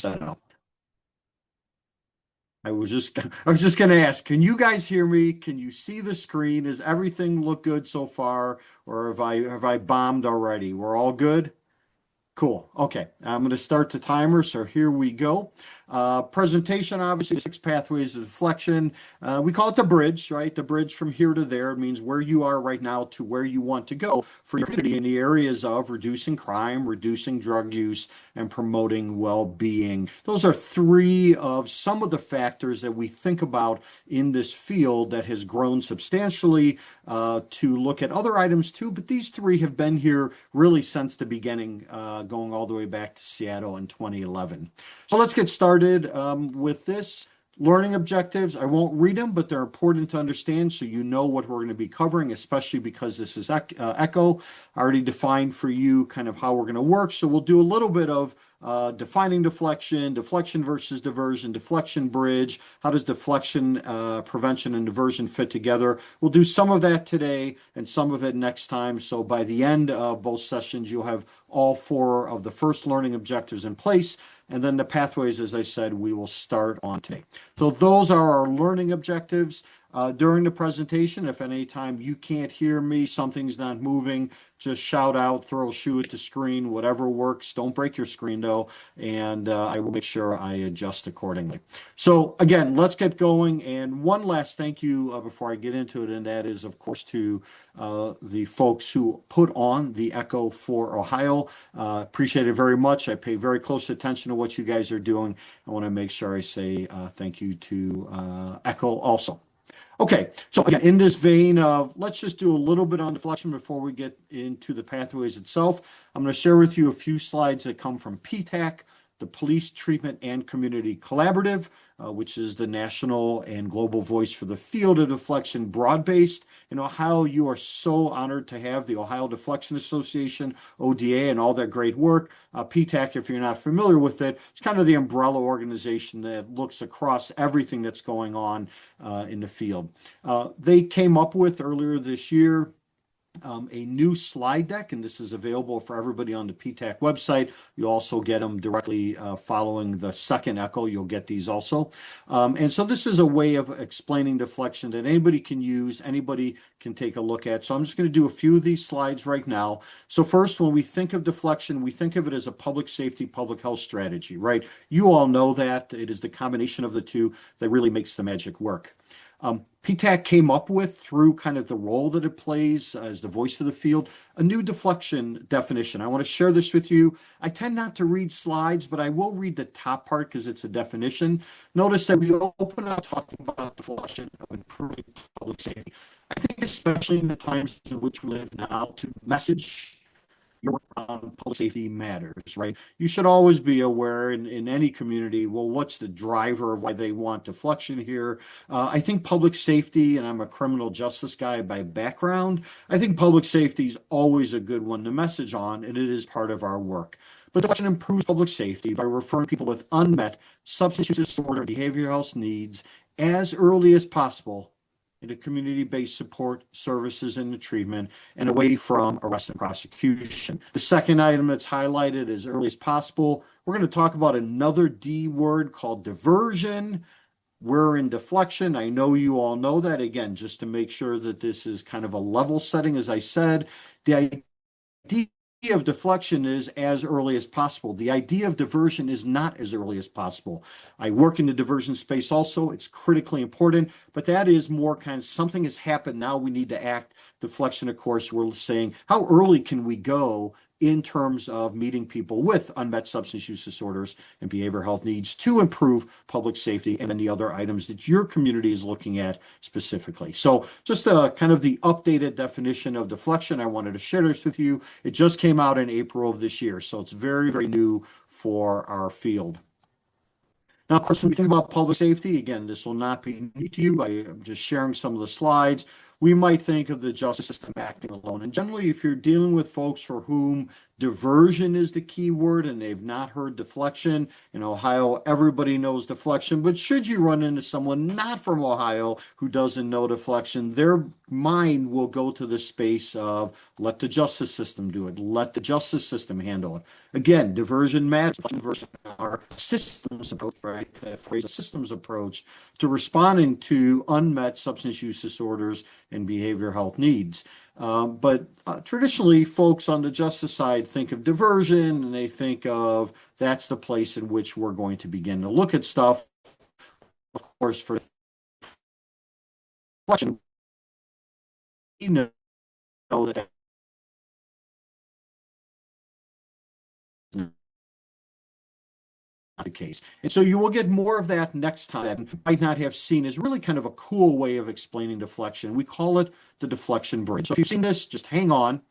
set up. I was just going to ask, can you guys hear me? Can you see the screen? Does everything look good so far, or have I bombed already? We're all good? Cool. Okay. I'm going to start the timer. So here we go. Presentation, obviously, 6 pathways of deflection. We call it the bridge, right? The bridge from here to there. It means where you are right now to where you want to go for your community in the areas of reducing crime, reducing drug use, and promoting well-being. Those are three of some of the factors that we think about in this field that has grown substantially to look at other items too. But these three have been here really since the beginning, going all the way back to Seattle in 2011. So let's get started with this. Learning objectives, I won't read them, but they're important to understand so you know what we're going to be covering, especially because this is ECHO. I already defined for you kind of how we're going to work. So we'll do a little bit of defining deflection, deflection versus diversion, deflection bridge. How does deflection, prevention, and diversion fit together? We'll do some of that today and some of it next time. So by the end of both sessions, you'll have all 4 of the first learning objectives in place. And then the pathways, as I said, we will start on today. So those are our learning objectives. During the presentation, if at any time you can't hear me, something's not moving, just shout out, throw a shoe at the screen, whatever works. Don't break your screen though, and I will make sure I adjust accordingly. So again, let's get going. And one last thank you before I get into it, and that is, of course, to the folks who put on the ECHO for Ohio. Appreciate it very much. I pay very close attention to what you guys are doing. I want to make sure I say thank you to ECHO also. Okay, so again, in this vein of, let's just do a little bit on deflection before we get into the pathways itself. I'm going to share with you a few slides that come from PTACC, the Police Treatment and Community Collaborative, which is the national and global voice for the field of deflection, broad-based. In Ohio, you are so honored to have the Ohio Deflection Association, ODA, and all that great work. PTACC, if you're not familiar with it, it's kind of the umbrella organization that looks across everything that's going on in the field. They came up with earlier this year a new slide deck, and this is available for everybody on the PTACC website. You also get them directly following the second ECHO. You'll get these also. And so this is a way of explaining deflection that anybody can use, anybody can take a look at. So I'm just going to do a few of these slides right now. So first, when we think of deflection, we think of it as a public safety, public health strategy, right? You all know that. It is the combination of the two that really makes the magic work. PTACC came up with, through kind of the role that it plays as the voice of the field, a new deflection definition. I want to share this with you. I tend not to read slides, but I will read the top part because it's a definition. Notice that we open up talking about deflection of improving public safety. I think especially in the times in which we live now, to message your public safety matters, right? You should always be aware in any community, well, what's the driver of why they want deflection here? I think public safety, and I'm a criminal justice guy by background, I think public safety is always a good one to message on, and it is part of our work. But deflection improves public safety by referring people with unmet substance use disorder and behavioral health needs as early as possible into community-based support services and the treatment, and away from arrest and prosecution. The second item that's highlighted as early as possible, we're going to talk about another D word called diversion. We're in deflection. I know you all know that. Again, just to make sure that this is kind of a level setting, as I said, the idea of deflection is as early as possible. The idea of diversion is not as early as possible. I work in the diversion space also. It's critically important, but that is more kind of something has happened. Now we need to act. Deflection, of course, we're saying how early can we go in terms of meeting people with unmet substance use disorders and behavioral health needs to improve public safety, and then the other items that your community is looking at specifically. So just kind of the updated definition of deflection. I wanted to share this with you. It just came out in April of this year, so it's very, very new for our field. Now, of course, when we think about public safety, again, this will not be new to you. I'm just sharing some of the slides. we might think of the justice system acting alone. And generally, if you're dealing with folks for whom diversion is the key word and they've not heard deflection, in Ohio, everybody knows deflection, but should you run into someone not from Ohio who doesn't know deflection, their mind will go to the space of let the justice system do it, let the justice system handle it. Again, diversion matters. Diversion our systems approach, right? That phrase, a systems approach to responding to unmet substance use disorders and behavioral health needs. But traditionally, folks on the justice side think of diversion and they think of that's the place in which we're going to begin to look at stuff. Of course, for deflection, we know that the case. And so you will get more of that next time. That you might not have seen is really kind of a cool way of explaining deflection. We call it the deflection bridge. So if you've seen this, just hang on.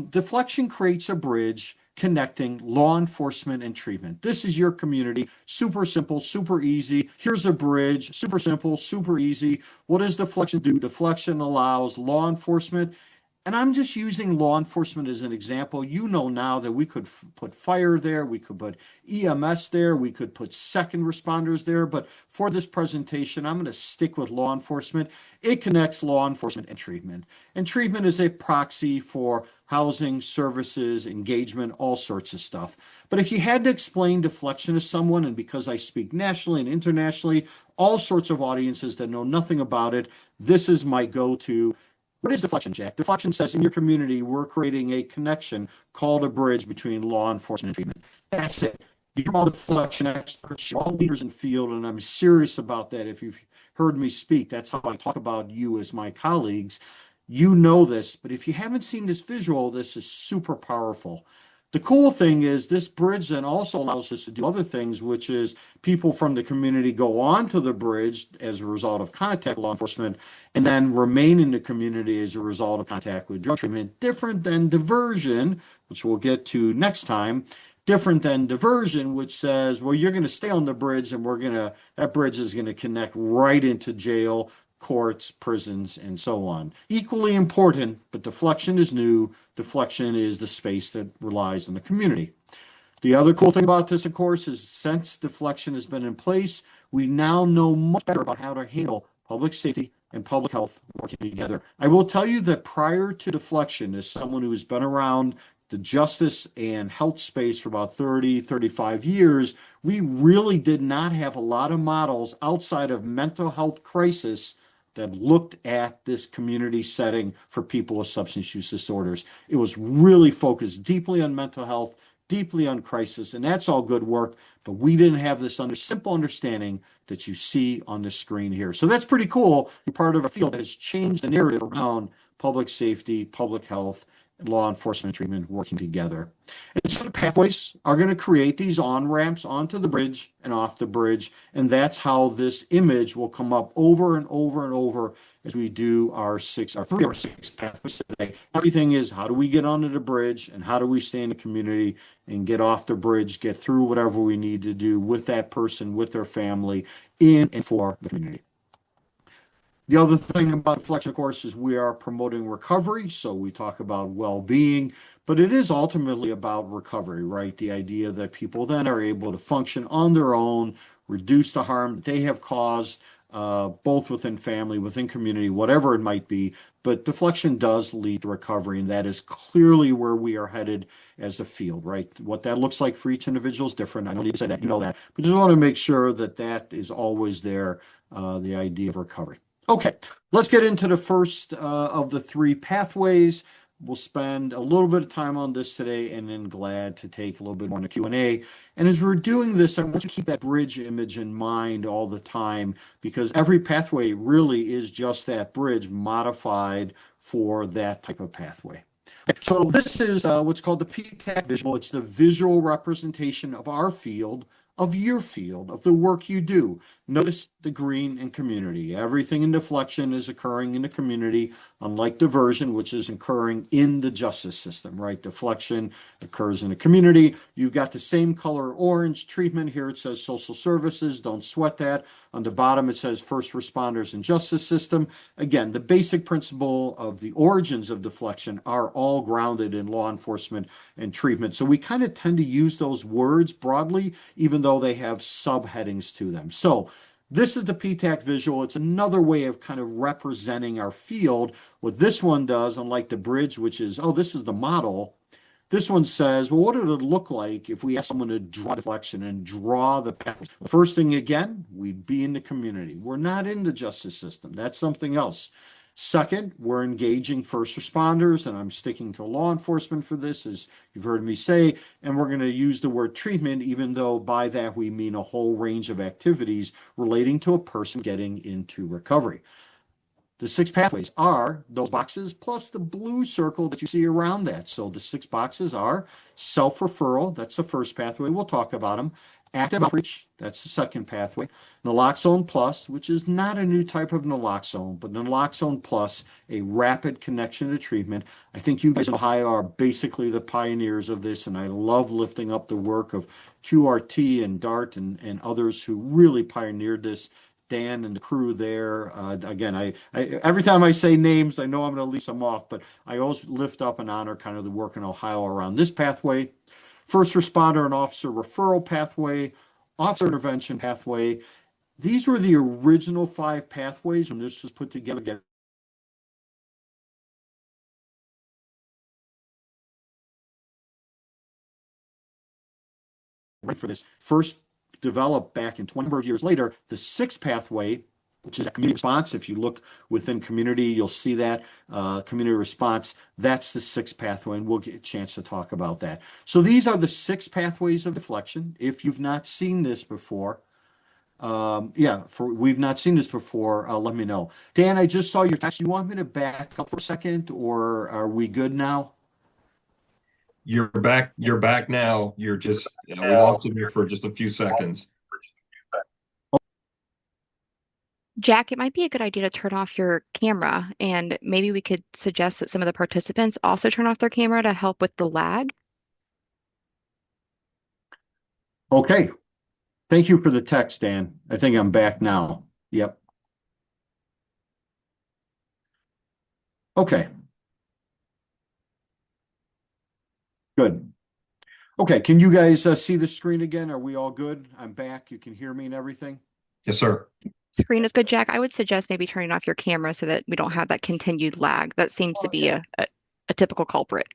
Deflection creates a bridge connecting law enforcement and treatment. This is your community. Super simple, super easy. Here's a bridge. Super simple, super easy. What does deflection do? Deflection allows law enforcement, and I'm just using law enforcement as an example. You know now that we could put fire there, we could put EMS there, we could put second responders there, but for this presentation, I'm going to stick with law enforcement. It connects law enforcement and treatment. And treatment is a proxy for housing, services, engagement, all sorts of stuff. But if you had to explain deflection to someone, and because I speak nationally and internationally, all sorts of audiences that know nothing about it, this is my go-to. What is deflection, Jack? Deflection says in your community, we're creating a connection called a bridge between law enforcement and treatment. That's it. You're all deflection experts, you're all leaders in the field, and I'm serious about that. If you've heard me speak, that's how I talk about you as my colleagues. You know this, but if you haven't seen this visual, this is super powerful. The cool thing is this bridge then also allows us to do other things, which is people from the community go onto the bridge as a result of contact with law enforcement and then remain in the community as a result of contact with drug treatment. Different than diversion, which we'll get to next time. Different than diversion, which says, well, you're going to stay on the bridge and that bridge is going to connect right into jail, courts, prisons, and so on. Equally important, but deflection is new. Deflection is the space that relies on the community. The other cool thing about this, of course, is since deflection has been in place, we now know much better about how to handle public safety and public health working together. I will tell you that prior to deflection, as someone who has been around the justice and health space for about 30, 35 years, we really did not have a lot of models outside of mental health crisis that looked at this community setting for people with substance use disorders. It was really focused deeply on mental health, deeply on crisis, and that's all good work, but we didn't have this simple understanding that you see on the screen here. So that's pretty cool. You're part of a field that has changed the narrative around public safety, public health, law enforcement treatment working together. And so the pathways are going to create these on-ramps onto the bridge and off the bridge, and that's how this image will come up over and over and over as we do our three or six pathways today. Everything is how do we get onto the bridge and how do we stay in the community and get off the bridge, get through whatever we need to do with that person, with their family, in and for the community. The other thing about deflection, of course, is we are promoting recovery. So we talk about well-being, but it is ultimately about recovery, right? The idea that people then are able to function on their own, reduce the harm that they have caused, both within family, within community, whatever it might be. But deflection does lead to recovery, and that is clearly where we are headed as a field, right? What that looks like for each individual is different. I don't need to say that, you know that. But just want to make sure that that is always there, the idea of recovery. Okay, let's get into the first of the three pathways. We'll spend a little bit of time on this today and then glad to take a little bit more in the Q&A. And as we're doing this, I want you to keep that bridge image in mind all the time because every pathway really is just that bridge modified for that type of pathway. So this is what's called the PTACC visual. It's the visual representation of our field of your field, of the work you do. Notice the green in community. Everything in deflection is occurring in the community, unlike diversion, which is occurring in the justice system, right? Deflection occurs in the community. You've got the same color orange treatment. Here it says social services. Don't sweat that. On the bottom, it says first responders and justice system. Again, the basic principle of the origins of deflection are all grounded in law enforcement and treatment. So we kind of tend to use those words broadly, even though they have subheadings to them. So this is the PTACC visual. It's another way of kind of representing our field. What this one does, unlike the bridge, which is, oh, this is the model, this one says, well, what would it look like if we asked someone to draw deflection and draw the pathways? The first thing, again, we'd be in the community. We're not in the justice system. That's something else. Second, we're engaging first responders, and I'm sticking to law enforcement for this, as you've heard me say, and we're going to use the word treatment, even though by that we mean a whole range of activities relating to a person getting into recovery. The 6 pathways are those boxes plus the blue circle that you see around that. So the 6 boxes are self-referral, that's the first pathway, we'll talk about them. Active outreach, that's the second pathway. Naloxone plus, which is not a new type of naloxone, but naloxone plus, a rapid connection to treatment. I think you guys in Ohio are basically the pioneers of this, and I love lifting up the work of QRT and DART and others who really pioneered this. Dan and the crew there. Again, I every time I say names, I know I'm going to leave some off, but I always lift up and honor kind of the work in Ohio around this pathway. First responder and officer referral pathway, officer intervention pathway. These were the original 5 pathways when this was put together. Right for this first developed back in 20 years later, the 6th pathway, which is a community response. If you look within community, you'll see that community response. That's the 6th pathway, and we'll get a chance to talk about that. So these are the 6 pathways of deflection. If you've not seen this before, we've not seen this before, let me know. Dan, I just saw your text. You want me to back up for a second, or are we good now? You're back. You're back now. You're just, we lost you there for just a few seconds. Jack, it might be a good idea to turn off your camera, and maybe we could suggest that some of the participants also turn off their camera to help with the lag. Okay. Thank you for the text, Dan. I think I'm back now. Yep. Okay. Good. Okay, can you guys see the screen again? Are we all good? I'm back. You can hear me and everything? Yes, sir. Screen is good, Jack. I would suggest maybe turning off your camera so that we don't have that continued lag. That seems to be a typical culprit.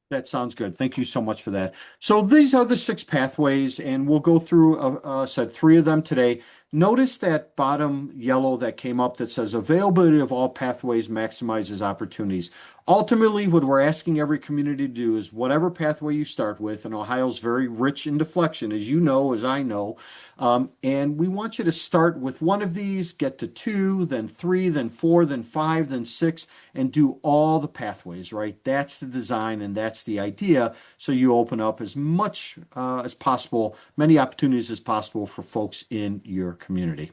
That sounds good. Thank you so much for that. So these are the 6 pathways, and we'll go through said 3 of them today. Notice that bottom yellow that came up that says availability of all pathways maximizes opportunities. Ultimately, what we're asking every community to do is whatever pathway you start with, and Ohio's very rich in deflection, as you know, as I know, and we want you to start with one of these, get to 2, then 3, then 4, then 5, then 6, and do all the pathways, right? That's the design and that's the idea. So you open up as much as possible, many opportunities as possible for folks in your community.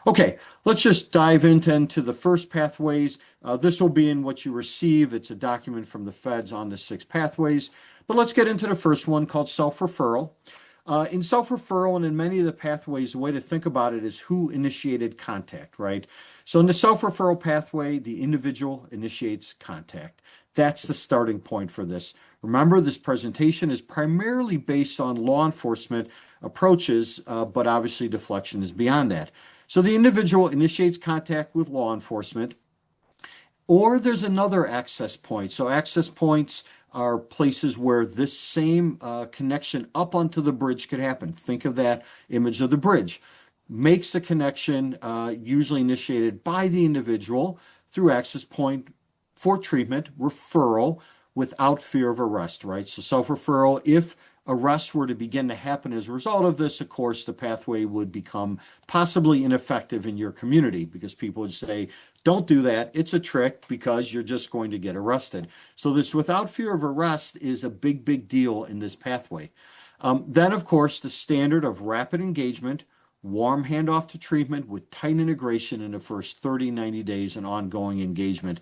Okay, let's just dive into the first pathways. This will be in what you receive. It's a document from the feds on the 6 pathways. But let's get into the first one called self-referral. In self-referral and in many of the pathways, the way to think about it is who initiated contact, right? So in the self-referral pathway, the individual initiates contact. That's the starting point for this. Remember, this presentation is primarily based on law enforcement approaches, but obviously deflection is beyond that. So the individual initiates contact with law enforcement, or there's another access point. So access points are places where this same connection up onto the bridge could happen. Think of that image of the bridge. Makes a connection usually initiated by the individual through access point for treatment, referral, without fear of arrest, right? So self-referral, if arrests were to begin to happen as a result of this, of course, the pathway would become possibly ineffective in your community because people would say, don't do that. It's a trick because you're just going to get arrested. So this without fear of arrest is a big, big deal in this pathway. Then, of course, the standard of rapid engagement, warm handoff to treatment with tight integration in the first 30, 90 days and ongoing engagement.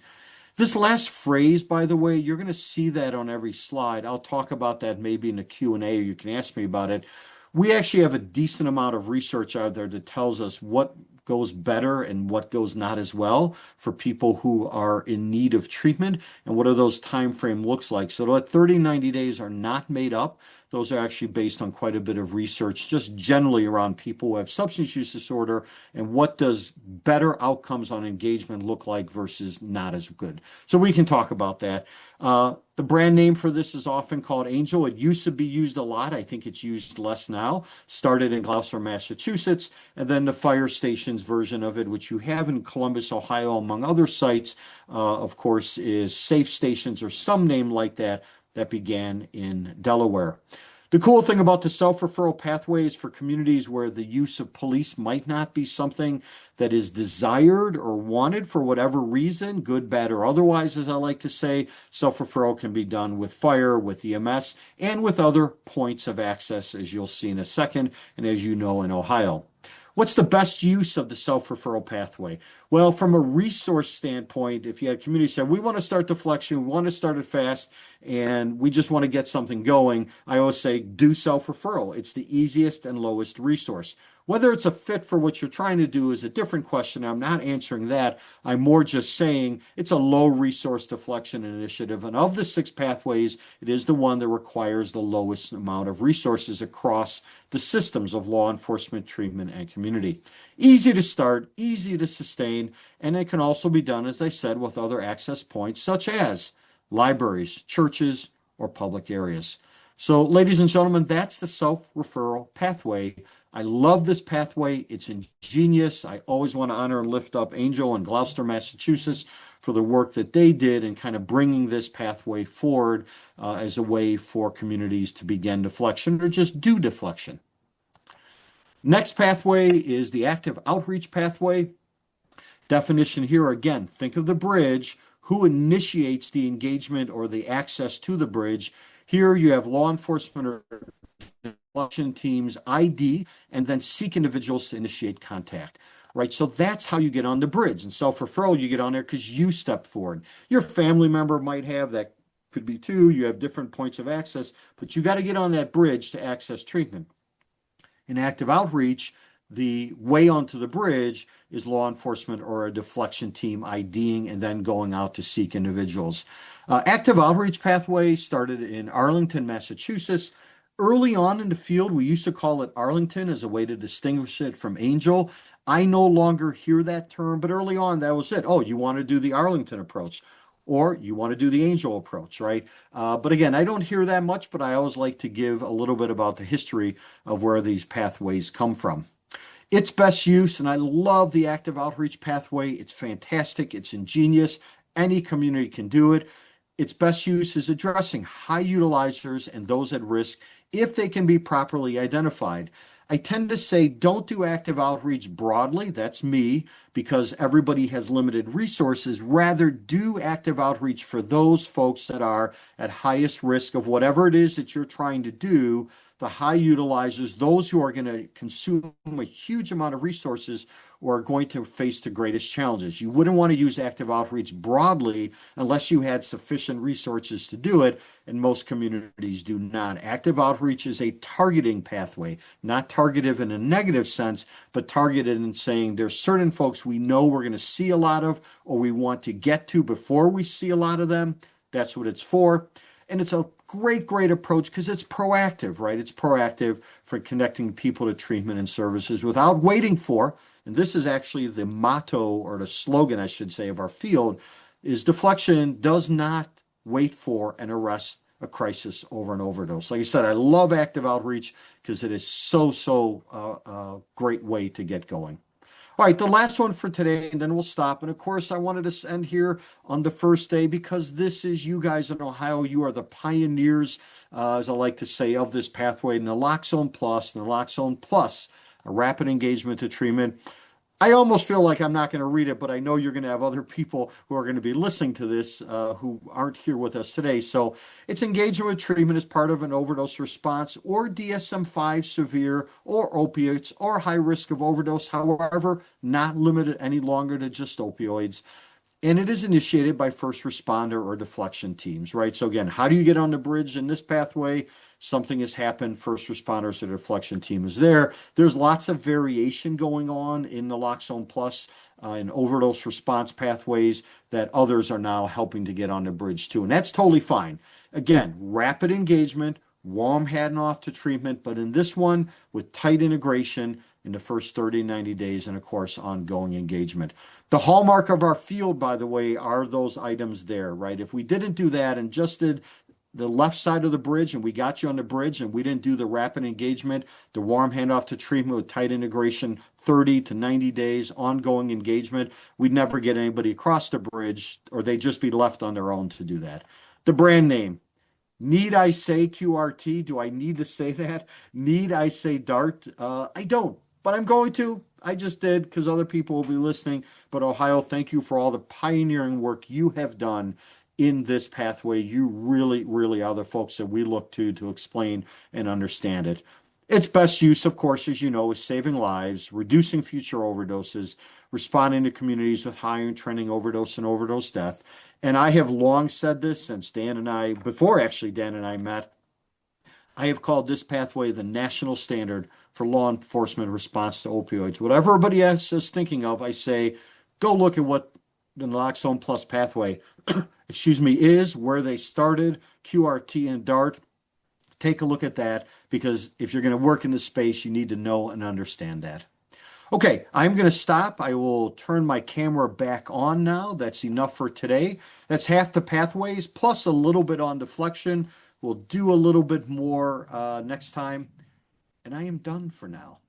This last phrase, by the way, you're going to see that on every slide. I'll talk about that maybe in the Q&A, or you can ask me about it. We actually have a decent amount of research out there that tells us what goes better and what goes not as well for people who are in need of treatment and what are those time frame looks like. So that 30, 90 days are not made up. Those are actually based on quite a bit of research, just generally around people who have substance use disorder and what does better outcomes on engagement look like versus not as good. So we can talk about that. The brand name for this is often called Angel. It used to be used a lot. I think it's used less now. Started in Gloucester, Massachusetts, and then the fire stations version of it, which you have in Columbus, Ohio, among other sites, of course, is Safe Stations or some name like that that began in Delaware. The cool thing about the self-referral pathway is for communities where the use of police might not be something that is desired or wanted for whatever reason, good, bad, or otherwise, as I like to say, self-referral can be done with fire, with EMS, and with other points of access, as you'll see in a second, and as you know in Ohio. What's the best use of the self-referral pathway? Well, from a resource standpoint, if you had community say, we want to start Deflection, we want to start it fast, and we just want to get something going, I always say do self-referral. It's the easiest and lowest resource. Whether it's a fit for what you're trying to do is a different question. I'm not answering that. I'm more just saying it's a low resource deflection initiative. And of the 6 pathways, it is the one that requires the lowest amount of resources across the systems of law enforcement, treatment, and community. Easy to start, easy to sustain, and it can also be done, as I said, with other access points such as libraries, churches, or public areas. So, ladies and gentlemen, that's the self-referral pathway. I love this pathway. It's ingenious. I always want to honor and lift up Angel and Gloucester, Massachusetts for the work that they did in kind of bringing this pathway forward as a way for communities to begin deflection or just do deflection. Next pathway is the active outreach pathway. Definition here again, think of the bridge. Who initiates the engagement or the access to the bridge? Here you have law enforcement or deflection teams ID and then seek individuals to initiate contact, right? So that's how you get on the bridge. And self-referral, you get on there because you stepped forward. Your family member might have, that could be too. You have different points of access, but you got to get on that bridge to access treatment. In active outreach, the way onto the bridge is law enforcement or a deflection team IDing and then going out to seek individuals. Active outreach pathway started in Arlington, Massachusetts. Early on in the field, we used to call it Arlington as a way to distinguish it from Angel. I no longer hear that term, but early on, that was it. Oh, you want to do the Arlington approach, or you want to do the Angel approach, right? But again, I don't hear that much, but I always like to give a little bit about the history of where these pathways come from. Its best use, and I love the active outreach pathway. It's fantastic. It's ingenious. Any community can do it. Its best use is addressing high utilizers and those at risk if they can be properly identified. I tend to say don't do active outreach broadly. That's me, because everybody has limited resources. Rather, do active outreach for those folks that are at highest risk of whatever it is that you're trying to do. The high utilizers, those who are going to consume a huge amount of resources or are going to face the greatest challenges. You wouldn't want to use active outreach broadly unless you had sufficient resources to do it, and most communities do not. Active outreach is a targeting pathway, not targeted in a negative sense, but targeted in saying there's certain folks we know we're going to see a lot of or we want to get to before we see a lot of them. That's what it's for. And it's a great approach because it's proactive, right? It's proactive for connecting people to treatment and services without waiting for, and this is actually the motto or the slogan, I should say, of our field, is deflection does not wait for and arrest a crisis over an overdose. Like I said, I love active outreach because it is so great way to get going. All right, the last one for today, and then we'll stop. And of course, I wanted to end here on the first day because this is you guys in Ohio. You are the pioneers, as I like to say, of this pathway. Naloxone Plus, a rapid engagement to treatment. I almost feel like I'm not going to read it, but I know you're going to have other people who are going to be listening to this who aren't here with us today. So it's engagement with treatment as part of an overdose response or DSM-5 severe or opiates or high risk of overdose, however, not limited any longer to just opioids. And it is initiated by first responder or deflection teams, right? So again, how do you get on the bridge in this pathway? Something has happened, first responders or deflection team is there. There's lots of variation going on in naloxone plus and overdose response pathways that others are now helping to get on the bridge too. And that's totally fine. Again, rapid engagement, warm heading off to treatment, but in this one with tight integration in the first 30, 90 days, and of course, ongoing engagement. The hallmark of our field, by the way, are those items there, right? If we didn't do that and just did the left side of the bridge and we got you on the bridge and we didn't do the rapid engagement, the warm handoff to treatment with tight integration, 30 to 90 days, ongoing engagement, we'd never get anybody across the bridge or they'd just be left on their own to do that. The brand name. Need I say QRT? Do I need to say that? Need I say DART? I don't, but I'm going to. I just did because other people will be listening. But Ohio, thank you for all the pioneering work you have done in this pathway. You really, really are the folks that we look to explain and understand it. Its best use, of course, as you know, is saving lives, reducing future overdoses, responding to communities with high and trending overdose and overdose death. And I have long said this since Dan and I, before actually Dan and I met, I have called this pathway the national standard for law enforcement response to opioids. Whatever everybody else is thinking of, I say, go look at what the naloxone plus pathway, excuse me, is, where they started, QRT and DART. Take a look at that because if you're going to work in this space, you need to know and understand that. Okay, I'm going to stop. I will turn my camera back on now. That's enough for today. That's half the pathways plus a little bit on deflection. We'll do a little bit more next time. And I am done for now.